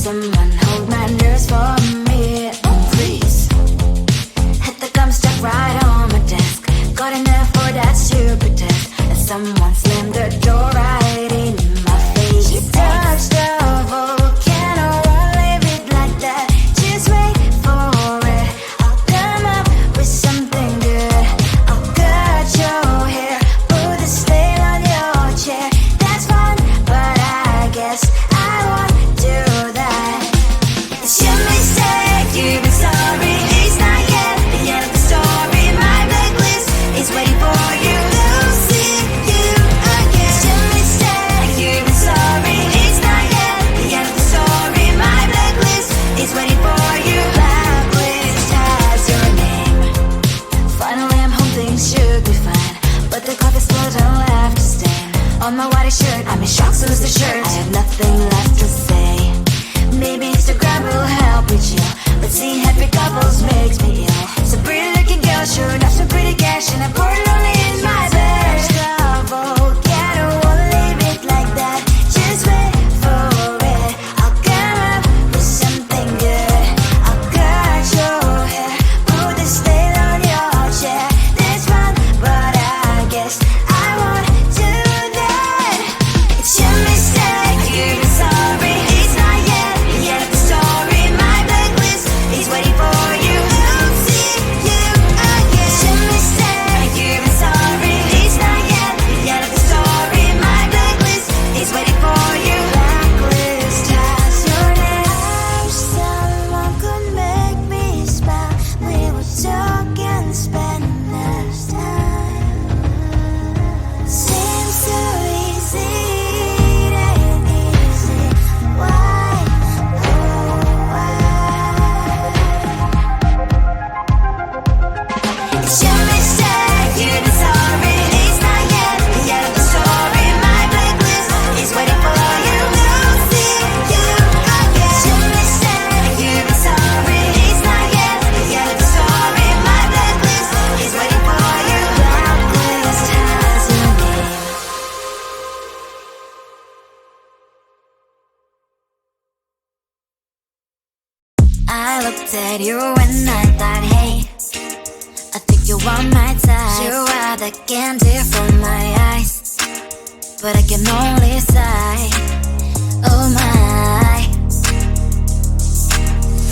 Someone hold my nerves for me. I looked at you and I thought, hey, I think you are my type. You are the candy from my eyes, but I can only sigh, oh my.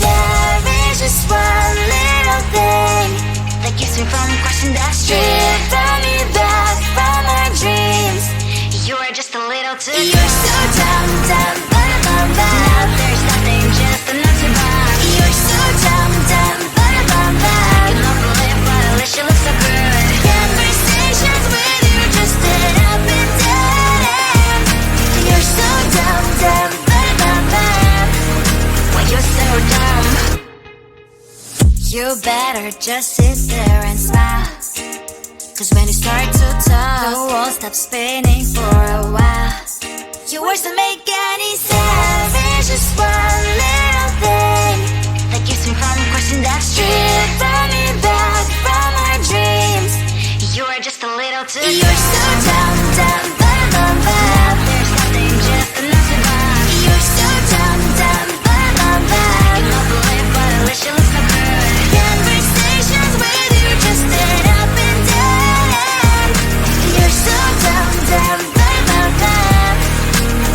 There is just one little thing that keeps me from crossing that street. Drive me back from my dreams. You are just a little too good. You're so dumb, dumb, bum, bum. Now there's nothing, just enough to buy. You're so dumb, dumb, bum, bum. You love to live, but at least you look so good. Conversations with you just end up in dead end. You're so dumb, dumb, bum, bum. Why you're so dumb? You better just sit there and smile, 'cause when you start to talk, the world stops spinning for a while. Your words don't make any sense. There's just one little thing that keeps me from crossing that street. Drive me back from my dreams. You are just a little too good. You're so dumb, dumb, bum, bum, bum. There's nothing, just enough to buy. You're so dumb, dumb, bum, bum, bum. You love to live, but at least you look so good. Conversations with you just end up in dead end. You're so dumb, dumb, bum, bum, bum.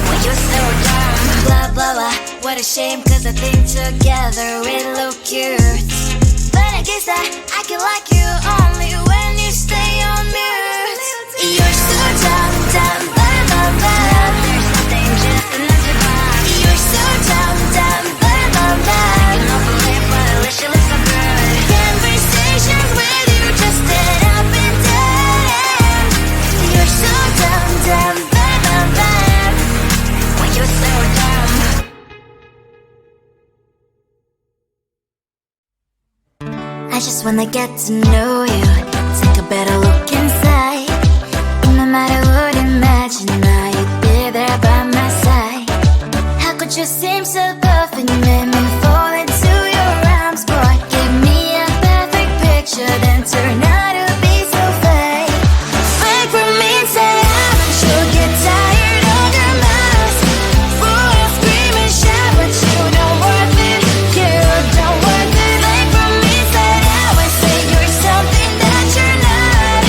Well, you're so dumb. Blah, blah, blah. What a shame, 'cause I think together we look cute. But I guess that I can like you only when you stay on mute. You're so dumb, dumb, bum, bum, bum. There's nothing, just enough to buy. You're so dumb, dumb, bum, bum, bum. You love to live, but at least you look so good. Conversations with you just end up in dead end. You're so dumb, dumb, bum, bum, bum. Well, you're so dumb. I just wanna get to know you, take a better look inside. No matter what, imagine now you'd be there by my side. How could you seem so perfect? You made me fall into your arms, boy. Give me a perfect picture, then turn out to be so fake. Fake for me, say I'm sure get tired of your mouth. Fool and scream and shout, but you don't worth it. You don't worth it. Fake for me, say I say you're something that you're not.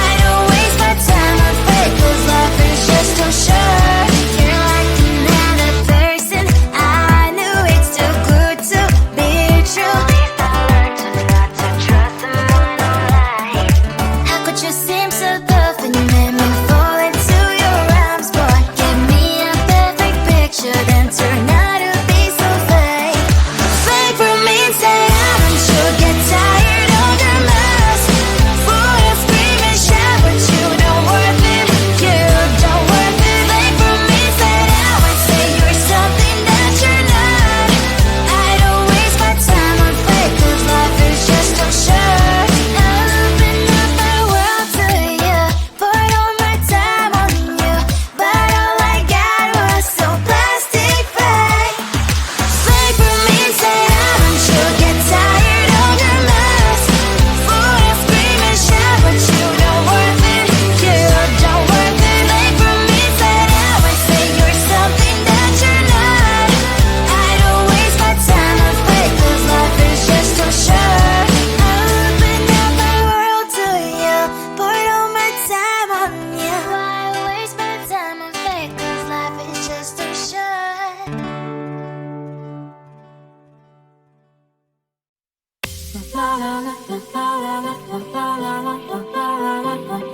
I don't waste my time on fake, 'cause life is just too short. You're like another person. I knew it's too good to be true. At least I learned to not to trust someone online. How could you seem so perfect? You made me fall into your arms, boy. Give me a perfect picture, then turn out to be so fake. Fake for me, say I'm sure get tired of your mask. Fool and scream and shout, but you don't worth it. You don't worth it. Fake for me, say I say you're something that you're not. I don't waste my time on fake, 'cause life is just too short. I open up my world to you, poured all my time on you, but all I got was so plastic fake. Fake for me, say I'm sure get tired of your mask. Fool and scream and shout, but you don't worth it. You don't worth it. Fake for me, say I say you're something that you're not. I don't waste my time on fake, 'cause life is just too short. I opened up my world to you, poured all my time on you. Why waste my time on fake, 'cause life is just too short. La la la la la la la la la la la la la.